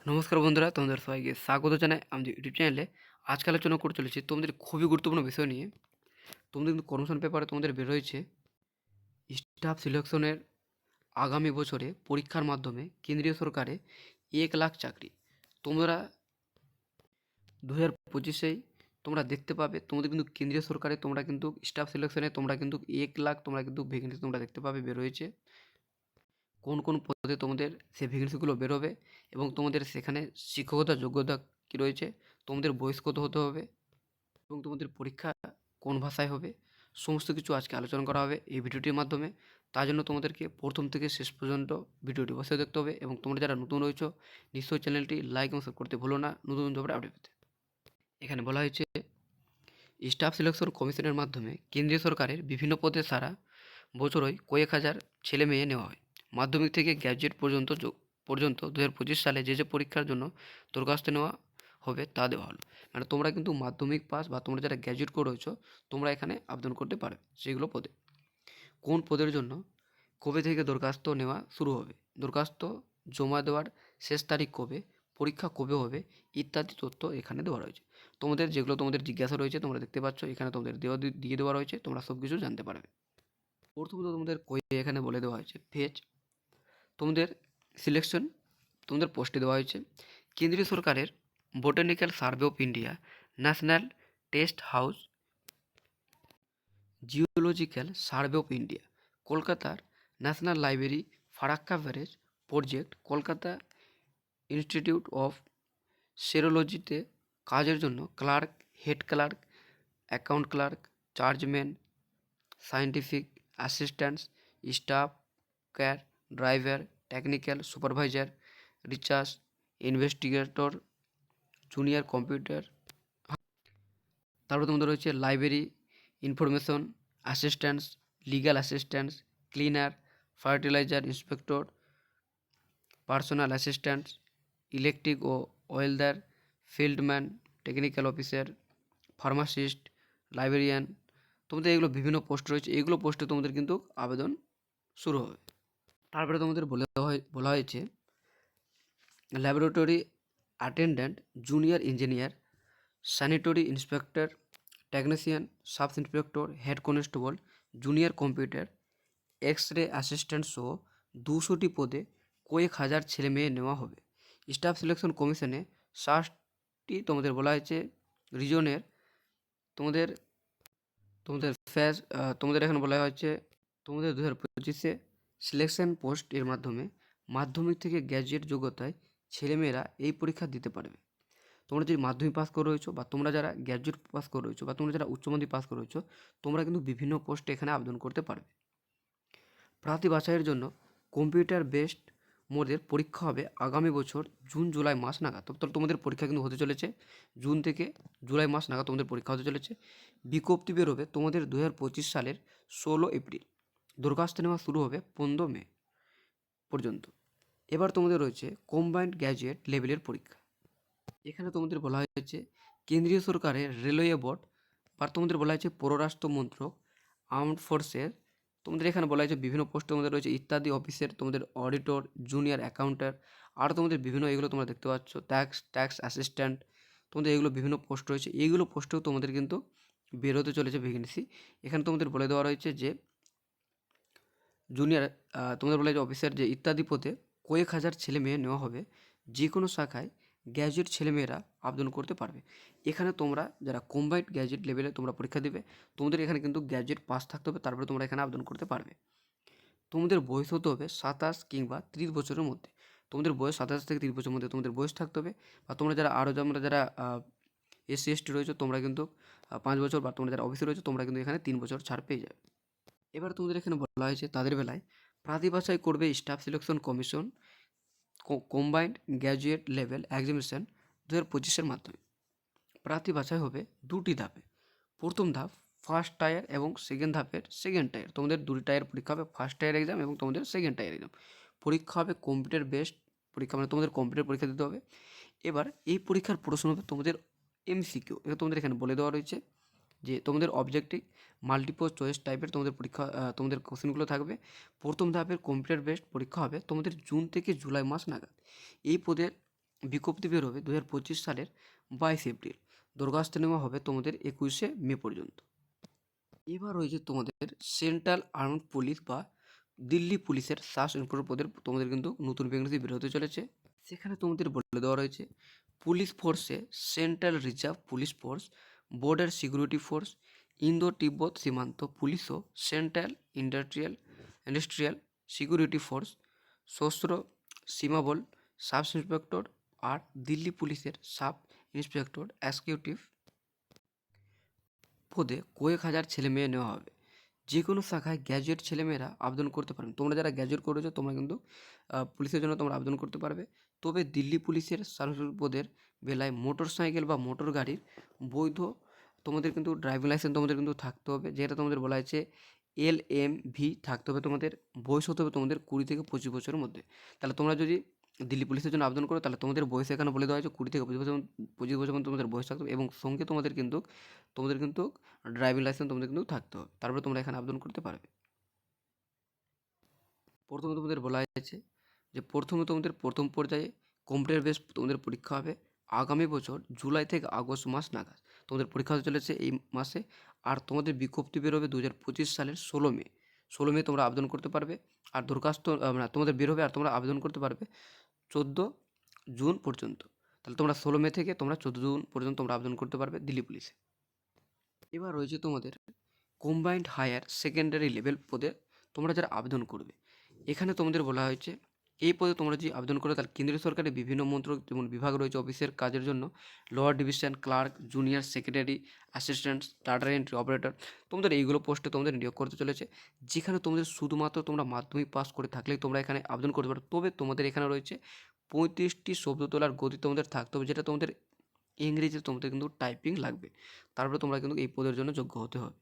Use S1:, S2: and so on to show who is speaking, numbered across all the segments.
S1: নমস্কার বন্ধুরা, তোমাদের সবাইকে স্বাগত জানাই আমাদের ইউটিউব চ্যানেলে। আজকে আলোচনা করে চলেছি তোমাদের খুবই গুরুত্বপূর্ণ বিষয় নিয়ে। তোমাদের কিন্তু কর্মশন পেপারে তোমাদের বের হয়েছে স্টাফ সিলেকশনের আগামী বছরে পরীক্ষার মাধ্যমে কেন্দ্রীয় সরকারে 1,00,000 চাকরি তোমরা 2025-এই তোমরা দেখতে পাবে। তোমাদের কিন্তু কেন্দ্রীয় সরকারে তোমরা কিন্তু স্টাফ সিলেকশনে তোমরা কিন্তু 1,00,000 তোমরা কিন্তু ভ্যাকেন্সি তোমরা দেখতে পাবে বের হয়েছে। কোন কোন পদে তোমাদের সেই ভ্যাকেন্সিগুলো বেরোবে এবং তোমাদের সেখানে শিক্ষকতার যোগ্যতা কী রয়েছে, তোমাদের বয়স কত হতে হবে এবং তোমাদের পরীক্ষা কোন ভাষায় হবে, সমস্ত কিছু আজকে আলোচনা করা হবে এই ভিডিওটির মাধ্যমে। তার জন্য তোমাদেরকে প্রথম থেকে শেষ পর্যন্ত ভিডিওটি অবশ্যই দেখতে হবে এবং তোমরা যারা নতুন রয়েছো নিশ্চয়ই চ্যানেলটি লাইক এবং সাবস্ক্রাইব করতে ভুলো না নতুন জবের আপডেট পেতে। এখানে বলা হয়েছে স্টাফ সিলেকশন কমিশনের মাধ্যমে কেন্দ্রীয় সরকারের বিভিন্ন পদে সারা বছরই কয়েক হাজার ছেলে মেয়ে নেওয়া হয়। মাধ্যমিক থেকে গ্র্যাজুয়েট পর্যন্ত 2025 সালে যে পরীক্ষার জন্য দরখাস্ত নেওয়া হবে তা দেওয়া হলো। মানে তোমরা কিন্তু মাধ্যমিক পাস বা তোমরা যারা গ্র্যাজুয়েট করে রয়েছো তোমরা এখানে আবেদন করতে পারবে সেইগুলো পদে। কোন পদের জন্য কবে থেকে দরখাস্ত নেওয়া শুরু হবে, দরখাস্ত জমা দেওয়ার শেষ তারিখ কবে, পরীক্ষা কবে হবে ইত্যাদি তথ্য এখানে দেওয়া রয়েছে। তোমাদের যেগুলো তোমাদের জিজ্ঞাসা রয়েছে তোমরা দেখতে পাচ্ছ এখানে তোমাদের দিয়ে দেওয়া রয়েছে, তোমরা সব কিছু জানতে পারবে। প্রথমত তোমাদের এখানে বলে দেওয়া হয়েছে ফেজ তোমাদের সিলেকশন তোমাদের পোস্টে দেওয়া হয়েছে কেন্দ্রীয় সরকারের botanical survey of India, national test house, geological survey of India, কলকাতার national library, Farakka barrage project, Kolkata institute of সেরোলজিতে কাজের জন্য clerk, head clerk, account clerk, chargeman, scientific assistants, staff care, driver, technical supervisor, research investigator, junior computer. তারপর তোমাদের রয়েছে library information assistants, legal assistants, cleaner, fertilizer inspector, personal assistants, electric ও welder, fieldman, technical officer, pharmacist, librarian. তোমাদের এগুলো বিভিন্ন post রয়েছে, এগুলো পোস্টে তোমাদের কিন্তু আবেদন শুরু হবে। তারপরে তোমাদের বলা হয়েছে laboratory attendant, junior engineer, sanitary inspector, technician, sub inspector, head constable, junior computer, X ray assistant সহ 200টি পদে কয়েক হাজার ছেলে মেয়ে নেওয়া হবে। স্টাফ সিলেকশন কমিশনে 60টি তোমাদের বলা হয়েছে রিজনের তোমাদের তোমাদের ফ্যাস তোমাদের এখানে বলা হয়েছে তোমাদের 2025-এ সিলেকশন পোস্ট এর মাধ্যমে মাধ্যমিক থেকে গ্র্যাজুয়েট যোগ্যতায় ছেলেমেয়েরা এই পরীক্ষা দিতে পারবে। তোমরা যদি মাধ্যমিক পাস করে রয়েছো বা তোমরা যারা গ্র্যাজুয়েট পাস করে রয়েছো বা তোমরা যারা উচ্চ মাধ্যমিক পাস করে রয়েছো তোমরা কিন্তু বিভিন্ন পোস্টে এখানে আবেদন করতে পারবে। প্রার্থী বাছাইয়ের জন্য কম্পিউটার বেসড মোডের পরীক্ষা হবে আগামী বছর জুন জুলাই মাস নাগাদ। তো তোমাদের পরীক্ষা কিন্তু হতে চলেছে জুন থেকে জুলাই মাস নাগাদ তোমাদের পরীক্ষা হতে চলেছে। বিজ্ঞপ্তি বেরোবে তোমাদের 2025 সালের 16 এপ্রিল। দরখাস্ত নেওয়া শুরু হবে 15 মে পর্যন্ত। এবার তোমাদের রয়েছে কম্বাইন্ড গ্র্যাজুয়েট লেভেলের পরীক্ষা। এখানে তোমাদের বলা হয়েছে কেন্দ্রীয় সরকারের রেলওয়ে বোর্ড বা তোমাদের বলা হয়েছে পররাষ্ট্র মন্ত্রক, আর্মড ফোর্সের তোমাদের এখানে বলা হয়েছে বিভিন্ন পোস্ট তোমাদের রয়েছে ইত্যাদি অফিসের তোমাদের অডিটর, জুনিয়র অ্যাকাউন্টার, আর তোমাদের বিভিন্ন এগুলো তোমরা দেখতে পাচ্ছ ট্যাক্স অ্যাসিস্ট্যান্ট, তোমাদের এগুলো বিভিন্ন পোস্ট রয়েছে। এইগুলো পোস্টেও তোমাদের কিন্তু বেরোতে চলেছে ভ্যাকেন্সি। এখানে তোমাদের বলে দেওয়া রয়েছে যে জুনিয়র তোমাদের বলা হয়েছে অফিসের যে ইত্যাদি পদে কয়েক হাজার ছেলে মেয়ে নেওয়া হবে। যে কোনো শাখায় গ্র্যাজুয়েট ছেলেমেয়েরা আবেদন করতে পারবে। এখানে তোমরা যারা কম্বাইন্ড গ্র্যাজুয়েট লেভেলে তোমরা পরীক্ষা দেবে তোমাদের এখানে কিন্তু গ্র্যাজুয়েট পাস থাকতে হবে, তারপরে তোমরা এখানে আবেদন করতে পারবে। তোমাদের বয়স হতে হবে 27 কিংবা 30 বছরের মধ্যে। তোমাদের বয়স 27 থেকে 30 বছরের মধ্যে তোমাদের বয়স থাকতে হবে। বা তোমরা যারা আরও যারা এসসি এসটি রয়েছে তোমরা কিন্তু 5 বছর, বা তোমরা যারা ওবিসি রয়েছে তোমরা কিন্তু এখানে 3 বছর ছাড় পেয়ে যাবে। এবার তোমাদের এখানে বলা হয়েছে তাদের বেলায় প্রার্থী বাছাই করবে staff selection commission combined graduate level examination 2025-এর মাধ্যমে। প্রার্থী বাছাই হবে দুটি ধাপে। প্রথম ধাপ ফার্স্ট টায়ার এবং সেকেন্ড ধাপের সেকেন্ড টায়ার। তোমাদের দুটি টায়ার পরীক্ষা হবে, ফার্স্ট টায়ার এক্সাম এবং তোমাদের সেকেন্ড টায়ার এক্সাম। পরীক্ষা হবে কম্পিউটার বেসড পরীক্ষা, মানে তোমাদের কম্পিউটার পরীক্ষা দিতে হবে। এবার এই পরীক্ষার প্রশ্ন হবে তোমাদের এমসিকিউ। এটা তোমাদের এখানে বলে দেওয়া রয়েছে যে তোমাদের অবজেক্টিভ মাল্টিপল চয়েস টাইপের তোমাদের পরীক্ষা তোমাদের কোশ্চেনগুলো থাকবে। প্রথম ধাপের কম্পিউটার বেসড পরীক্ষা হবে তোমাদের জুন থেকে জুলাই মাস নাগাদ। এই পদের বিজ্ঞপ্তি বের হবে 2025 সালের 22 এপ্রিল। দরখাস্ত নেওয়া হবে তোমাদের 21 মে পর্যন্ত। এবার রয়েছে তোমাদের সেন্ট্রাল আর্মড পুলিশ বা দিল্লি পুলিশের সাব ইন্সপেক্টর পদের তোমাদের কিন্তু নতুন ভ্যাকেন্সি বের হতে চলেছে। সেখানে তোমাদের বলে দেওয়া রয়েছে পুলিশ ফোর্সে central reserve police force, border security force, Indo তিব্বত সীমান্ত পুলিশ ও সেন্ট্রাল ইন্ডাস্ট্রিয়াল সিকিউরিটি ফোর্স, সশস্ত্র সীমাবল সাব ইন্সপেক্টর আর দিল্লি পুলিশের সাব ইন্সপেক্টর এক্সিকিউটিভ পদে কয়েক হাজার ছেলে মেয়ে নেওয়া হবে। যে কোনো শাখায় গ্র্যাজুয়েট ছেলেমেয়েরা আবেদন করতে পারবেন। তোমরা যারা গ্র্যাজুয়েট করেছো তোমরা কিন্তু পুলিশের জন্য তোমরা আবেদন করতে পারবে। তবে দিল্লি পুলিশের সার্ভিস পদের বেলায় মোটর সাইকেল বা মোটর গাড়ির বৈধ তোমাদের কিন্তু ড্রাইভিং লাইসেন্স তোমাদের কিন্তু থাকতে হবে, যেটা তোমাদের বলা হয়েছে LMV থাকতে হবে। তোমাদের বয়স হতে হবে তোমাদের 20 থেকে 25 বছরের মধ্যে। তাহলে তোমরা যদি দিল্লি পুলিশের জন্য আবেদন করো তাহলে তোমাদের বয়স এখানে বলে দেওয়া হয়েছে 20 থেকে 25 বছর মধ্যে তোমাদের বয়স থাকতে হবে এবং সঙ্গে তোমাদের কিন্তু ড্রাইভিং লাইসেন্স তোমাদের কিন্তু থাকতে হবে। তারপরে তোমরা এখানে আবেদন করতে পারবে। প্রথমে তোমাদের বলা হয়েছে যে প্রথমে তোমাদের প্রথম পর্যায়ে কম্পিউটার বেস তোমাদের পরীক্ষা হবে আগামী বছর জুলাই থেকে আগস্ট মাস নাগাদ। তোমাদের পরীক্ষা হতে চলেছে এই মাসে। আর তোমাদের বিজ্ঞপ্তি বেরোবে 2025 সালের 16 মে। 16 মে তোমরা আবেদন করতে পারবে। আর দরখাস্ত তোমাদের বের হবে আর তোমরা আবেদন করতে পারবে 14 জুন পর্যন্ত। তাহলে তোমরা 16 মে থেকে তোমরা 14 জুন পর্যন্ত তোমরা আবেদন করতে পারবে দিল্লি পুলিশে। এবার রয়েছে তোমাদের কম্বাইন্ড হায়ার সেকেন্ডারি লেভেল পদে তোমরা যারা আবেদন করবে। এখানে তোমাদের বলা হয়েছে এই পদে তোমরা যদি আবেদন করো তাহলে কেন্দ্রীয় সরকারের বিভিন্ন মন্ত্রক যেমন বিভাগ রয়েছে অফিসের কাজের জন্য lower division clerk, junior secretary, assistant, data entry operator, তোমাদের এইগুলো পোস্টে তোমাদের নিয়োগ করতে চলেছে। যেখানে তোমাদের শুধুমাত্র তোমরা মাধ্যমিক পাস করে থাকলেই তোমরা এখানে আবেদন করতে পারো। তবে তোমাদের এখানে রয়েছে 35টি শব্দ তোলার গতি তোমাদের থাকতে হবে, যেটা তোমাদের ইংরেজিতে তোমাদের কিন্তু টাইপিং লাগবে। তারপরে তোমরা কিন্তু এই পদের জন্য যোগ্য হতে হবে।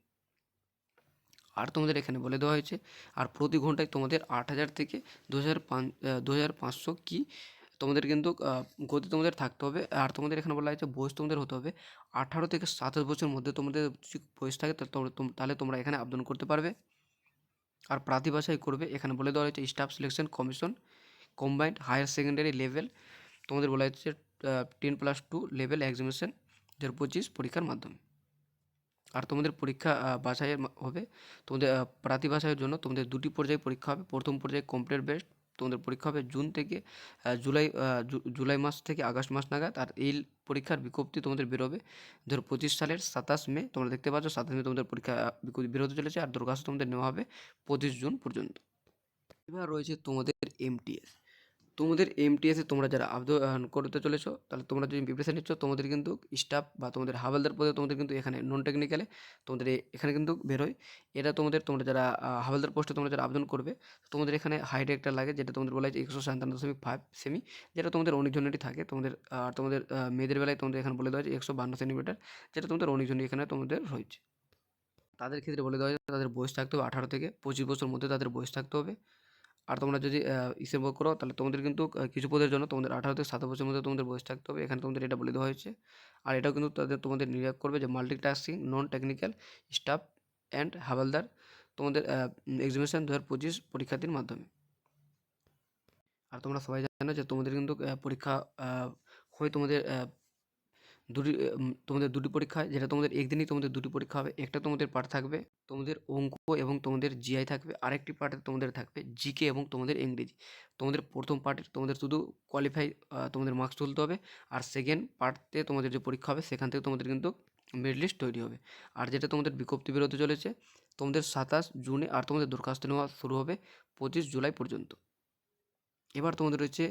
S1: আর তোমাদের এখানে বলে দেওয়া হয়েছে আর প্রতি ঘন্টায় তোমাদের 8,000 থেকে 2,500 কি তোমাদের কিন্তু গতি তোমাদের থাকতে হবে। আর তোমাদের এখানে বলা হয়েছে বয়স তোমাদের হতে হবে 18 থেকে 27 বছরের মধ্যে। তোমাদের যদি বয়স থাকে তাহলে তোমরা এখানে আবেদন করতে পারবে। আর প্রার্থী বাছাই করবে এখানে বলে দেওয়া হয়েছে staff selection commission combined higher secondary level. তোমাদের বলা হয়েছে 10+2 লেভেল এক্সামিনেশন 2025 পরীক্ষার মাধ্যমে। আর তোমাদের পরীক্ষা বাছাইয়ের হবে তোমাদের প্রার্থী বাছাইয়ের জন্য তোমাদের 2টি পর্যায়ে পরীক্ষা হবে। প্রথম পর্যায়ে কম্পিউটার বেসড তোমাদের পরীক্ষা হবে জুন থেকে জুলাই মাস থেকে আগস্ট মাস নাগাদ। আর এই পরীক্ষার বিজ্ঞপ্তি তোমাদের বেরোবে 2025 সালের 27 মে। তোমরা দেখতে পাচ্ছ 27 মে তোমাদের পরীক্ষা বিজ্ঞপ্তি বেরোতে চলেছে। আর দরখাস্ত তোমাদের নেওয়া হবে 25 জুন পর্যন্ত। এবার রয়েছে তোমাদের MTS। তোমাদের MTS এ তোমরা যারা আবেদন করতে চলেছো তাহলে তোমরা যদি প্রিপারেশন নিচ্ছ তোমাদের কিন্তু স্টাফ বা তোমাদের হাওলদার পদে তোমাদের কিন্তু এখানে নন টেকনিক্যালে তোমাদের এখানে কিন্তু বেরোয়। এটা তোমরা যারা হাওলদার পোস্টে তোমরা যারা আবেদন করবে তোমাদের এখানে হাইট একটা লাগে, যেটা তোমাদের বলা হয়েছে 157.5 সেমি, যেটা তোমাদের অনেক জনেরই থাকে। তোমাদের মেয়েদের বেলায় তোমাদের এখানে বলে দেওয়া হয়েছে 152 সেন্টিমিটার, যেটা তোমাদের অনেক জনই এখানে তোমাদের রয়েছে। তাদের ক্ষেত্রে বলে দেওয়া হয়েছে তাদের বয়স থাকতে হবে 18 থেকে 25 বছর মধ্যে তাদের বয়স থাকতে হবে। আর তোমরা যদি ইসে করো তাহলে তোমাদের কিন্তু কিছু পদের জন্য তোমাদের 18 থেকে 27 বছরের মধ্যে তোমাদের বয়স থাকতে হবে। এখানে তোমাদের এটা বলে দেওয়া হয়েছে। আর এটাও কিন্তু তোমাদের নিয়োগ করবে যে multitasking non technical staff and হাওলদার তোমাদের এক্সামিনেশন 2025 পরীক্ষার্থীর মাধ্যমে। আর তোমরা সবাই জানো যে তোমাদের কিন্তু পরীক্ষা হয় তোমাদের দুটি পরীক্ষা হয়, যেটা তোমাদের একদিনই তোমাদের দুটি পরীক্ষা হবে। একটা তোমাদের পার্ট থাকবে তোমাদের অঙ্ক এবং তোমাদের জিআই থাকবে। আরেকটি পার্টে তোমাদের থাকবে জিকে এবং তোমাদের ইংরেজি। তোমাদের প্রথম পার্টে তোমাদের শুধু কোয়ালিফাই তোমাদের মার্কস তুলতে হবে। আর সেকেন্ড পার্টে তোমাদের যে পরীক্ষা হবে সেখান থেকে তোমাদের কিন্তু মেরিট লিস্ট তৈরি হবে। আর যেটা তোমাদের বিজ্ঞপ্তি বেরোতে চলেছে তোমাদের 27 জুনে। আর তোমাদের দরখাস্ত নেওয়া শুরু হবে 25 জুলাই পর্যন্ত। এবার তোমাদের রয়েছে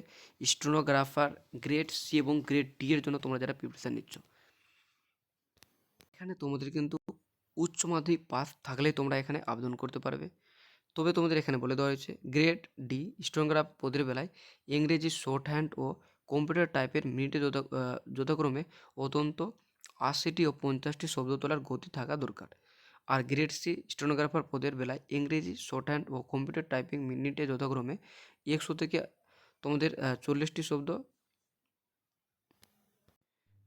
S1: স্টেনোগ্রাফার গ্রেড সি এবং গ্রেড ডি এর জন্য তোমরা যারা প্রিপারেশন নিচ্ছ। এখানে তোমাদের কিন্তু উচ্চ মাধ্যমিক পাস থাকলেই তোমরা এখানে আবেদন করতে পারবে। তবে তোমাদের এখানে বলে দেওয়া হয়েছে গ্রেড ডি স্টেনোগ্রাফ পদের বেলায় ইংরেজি শর্ট হ্যান্ড ও কম্পিউটার টাইপের মিনিটে যথাক্রমে অত্যন্ত 80টি ও 50টি শব্দ তোলার গতি থাকা দরকার। আর গ্রেড সি স্টেনোগ্রাফার পদের বেলায় ইংরেজি শর্ট হ্যান্ড ও কম্পিউটার টাইপিং মিনিটে যথাক্রমে 100 থেকে তোমাদের 40টি শব্দ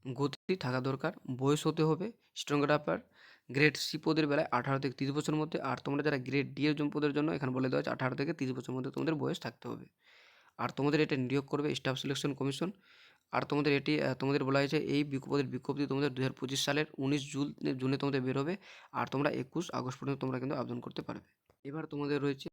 S1: গতি থাকা দরকার। বয়স হতে হবে স্টেনোগ্রাফার গ্রেড সি পদের বেলায় 18 থেকে 30 বছরের মধ্যে। আর তোমরা যারা গ্রেড ডি এর পদের জন্য এখানে বলে দেওয়া হচ্ছে 18 থেকে 30 বছরের মধ্যে তোমাদের বয়স থাকতে হবে। আর তোমাদের এটা নিয়োগ করবে স্টাফ সিলেকশন কমিশন। আর তোমাদের এটি তোমাদের বলা হয়েছে এই পদের বিজ্ঞপ্তি তোমাদের 2025 সালের 19 জুনে তোমাদের বের হবে। আর তোমরা 21 আগস্ট পর্যন্ত তোমরা কিন্তু আবেদন করতে পারবে। এবার তোমাদের রয়েছে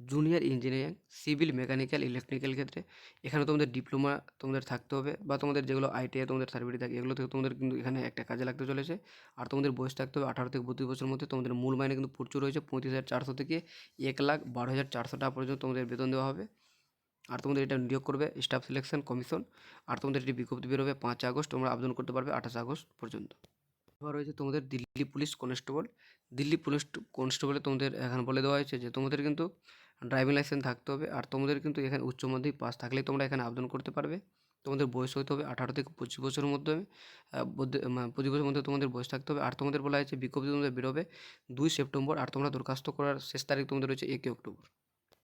S1: junior engineering, civil, mechanical, electrical ক্ষেত্রে। এখানে তোমাদের ডিপ্লোমা তোমাদের থাকতে হবে, বা তোমাদের যেগুলো আইটিআই তোমাদের সার্টিফিকেট থাকে এগুলো থেকে তোমাদের কিন্তু এখানে একটা কাজে লাগতে চলেছে। আর তোমাদের বয়স থাকতে হবে 18 থেকে 32 বছরের মধ্যে। তোমাদের মূল মাইনে কিন্তু প্রচুর রয়েছে, 35,400 থেকে 1,12,400 টাকা পর্যন্ত তোমাদের বেতন দেওয়া হবে। আর তোমাদের এটা নিয়োগ করবে স্টাফ সিলেকশন কমিশন। আর তোমাদের এটি বিজ্ঞপ্তি বেরোবে 5 আগস্ট, তোমরা আবেদন করতে পারবে 28 আগস্ট পর্যন্ত। এবার রয়েছে তোমাদের Delhi police constable. Delhi police কনস্টেবলে তোমাদের এখানে বলে দেওয়া হয়েছে যে তোমাদের কিন্তু ড্রাইভিং লাইসেন্স থাকতে হবে। আর তোমাদের কিন্তু এখানে উচ্চ মাধ্যমিক পাস থাকলেই তোমরা এখানে আবেদন করতে পারবে। তোমাদের বয়স হতে হবে 18 থেকে 25 বছরের মধ্যে, 25 বছরের মধ্যে তোমাদের বয়স থাকতে হবে। আর তোমাদের বলা হয়েছে বিজ্ঞপ্তি তোমাদের বেরোবে 2 সেপ্টেম্বর। আর তোমরা দরখাস্ত করার শেষ তারিখ তোমাদের রয়েছে 1 অক্টোবর।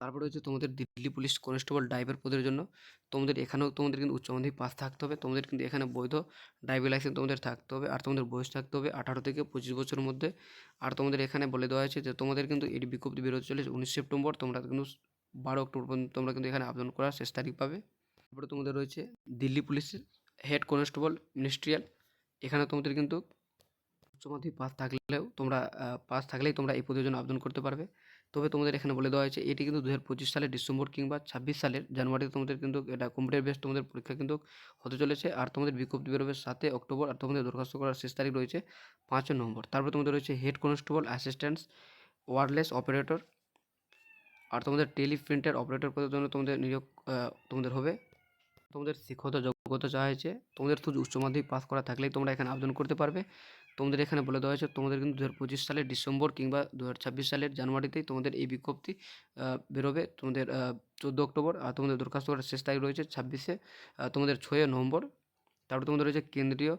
S1: তারপরে হচ্ছে তোমাদের দিল্লি পুলিশ কনস্টেবল ড্রাইভার পদের জন্য তোমাদের এখানেও তোমাদের কিন্তু উচ্চ মাধ্যমিক পাস থাকতে হবে। তোমাদের কিন্তু এখানে বৈধ ড্রাইভিং লাইসেন্স তোমাদের থাকতে হবে। আর তোমাদের বয়স থাকতে হবে 18 থেকে 25 বছরের মধ্যে। আর তোমাদের এখানে বলে দেওয়া হয়েছে যে তোমাদের কিন্তু এটি বিজ্ঞপ্তি বেরোতে চলেছে 19 সেপ্টেম্বর। তোমরা কিন্তু 12 অক্টোবর পর্যন্ত তোমরা কিন্তু এখানে আবেদন করার শেষ তারিখ পাবে। তারপরে তোমাদের রয়েছে দিল্লি পুলিশের হেড কনস্টেবল মিনিস্ট্রিয়াল। এখানে তোমাদের কিন্তু উচ্চ মাধ্যমিক পাস থাকলেই তোমরা এই পদের জন্য আবেদন করতে পারবে। তবে তোমাদের এখানে বলে দেওয়া হয়েছে এটি কিন্তু 2025 সালের ডিসেম্বর কিংবা 26 সালের জানুয়ারিতে তোমাদের কিন্তু এটা কম্পিউটার বেসড তোমাদের পরীক্ষা কিন্তু হতে চলেছে। আর তোমাদের বিজ্ঞপ্তি বেরোবে 7 অক্টোবর। আর তোমাদের দরখাস্ত করার শেষ তারিখ রয়েছে 5 নভেম্বর। তারপরে তোমাদের রয়েছে head constable assistant wireless operator. আর তোমাদের টেলি প্রিন্টার অপারেটর পদের জন্য তোমাদের নিয়োগ তোমাদের হবে। তোমাদের শিক্ষত যোগ্যতা চাওয়া হয়েছে, তোমাদের শুধু উচ্চ মাধ্যমিক পাস করা থাকলেই তোমরা এখানে আবেদন করতে পারবে। তোমাদের এখানে বলে দেওয়া হয়েছে তোমাদের কিন্তু 2025 সালের ডিসেম্বর কিংবা 2026 সালের জানুয়ারিতেই তোমাদের এই বিজ্ঞপ্তি বেরোবে তোমাদের 14 অক্টোবর। আর তোমাদের দরখাস্ত করার শেষ তারিখ রয়েছে 26 তোমাদের 6 নভেম্বর। তারপরে তোমাদের রয়েছে কেন্দ্রীয়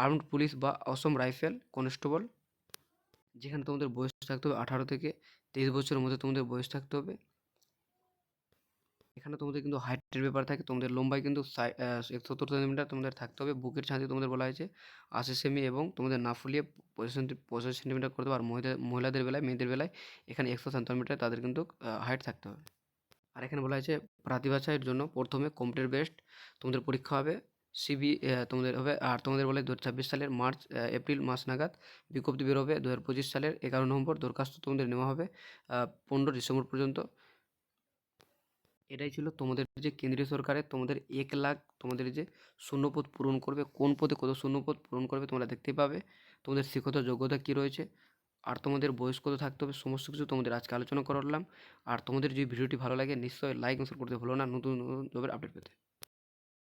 S1: আর্মড পুলিশ বা অসম রাইফেল কনস্টেবল, যেখানে তোমাদের বয়স থাকতে হবে 18 থেকে 23 বছরের মধ্যে তোমাদের বয়স থাকতে হবে। এখানে তোমাদের কিন্তু হাইটের ব্যাপার থাকে, তোমাদের লম্বাই কিন্তু 70 সেন্টিমিটার তোমাদের থাকতে হবে। বুকের ছাঁচে তোমাদের বলা হয়েছে 80 সেমি এবং তোমাদের না ফুলিয়ে 85 সেন্টিমিটার করতে হবে। আর মহিলাদের বেলায়, মেয়েদের বেলায় এখানে 100 সেন্টিমিটার তাদের কিন্তু হাইট থাকতে হবে। আর এখানে বলা হয়েছে প্রার্থী বাছাইয়ের জন্য প্রথমে কম্পিউটার বেসড তোমাদের পরীক্ষা হবে, তোমাদের হবে। আর তোমাদের বলে 2026 সালের এপ্রিল মাস নাগাদ বিজ্ঞপ্তি বেরোবে। 2025 সালের 11 নভেম্বর দরখাস্ত তোমাদের নেওয়া হবে 15 ডিসেম্বর পর্যন্ত। এটাই ছিল তোমাদের যে কেন্দ্রীয় সরকারের তোমাদের 1 লাখ তোমাদের যে শূন্যপদ পূরণ করবে, কোন পদে কত শূন্যপদ পূরণ করবে তোমরা দেখতেই পাবে। তোমাদের শিক্ষত যোগ্যতা কী রয়েছে আর তোমাদের বয়স কত থাকতে হবে সমস্ত কিছু তোমাদের আজকে আলোচনা করলাম। আর তোমাদের যদি ভিডিওটি ভালো লাগে নিশ্চয়ই লাইক ও শেয়ার করতে ভুলো না নতুন নতুন জবের আপডেট পেতে।